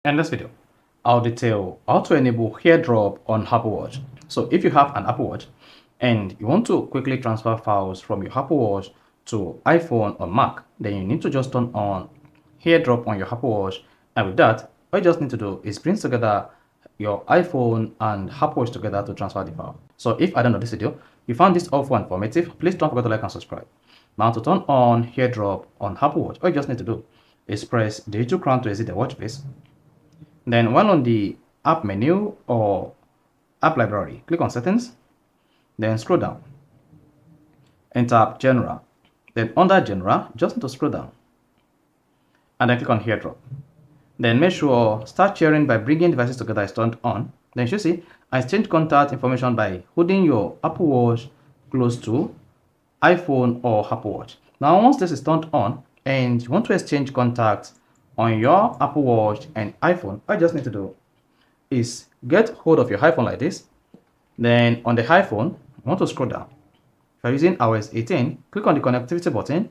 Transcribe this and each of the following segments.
In this video, I'll detail how to enable AirDrop on Apple Watch. So if you have an Apple Watch and you want to quickly transfer files from your Apple Watch to iPhone or Mac, then you need to just turn on AirDrop on your Apple Watch. And with that, all you just need to do is bring together your iPhone and Apple Watch together to transfer the file. So if I don't know this video, you found this helpful and informative, please don't forget to like and subscribe. Now to turn on AirDrop on Apple Watch, all you just need to do is press the digital crown to exit the watch face. Then while on the app menu or app library, click on settings, then scroll down and tap general. Then under general, just need to scroll down and then click on AirDrop. Then make sure start sharing by bringing devices together is turned on. Then you should see exchange contact information by holding your Apple Watch close to iPhone or Apple Watch. Now once this is turned on and you want to exchange contacts on your Apple Watch and iPhone, all you just need to do is get hold of your iPhone like this. Then on the iPhone, you want to scroll down. If you're using iOS 18, click on the connectivity button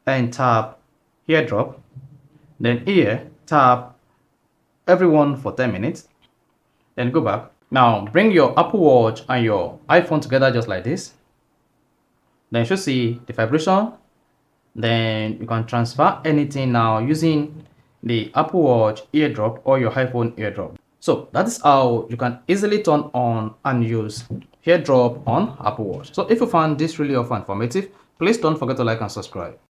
and tap AirDrop. Then here, tap everyone for 10 minutes. Then go back. Now bring your Apple Watch and your iPhone together just like this. Then you should see the vibration. Then you can transfer anything now using the Apple Watch AirDrop or your iPhone AirDrop. So that is how you can easily turn on and use AirDrop on Apple Watch. So if you found this really helpful and informative, please don't forget to like and subscribe.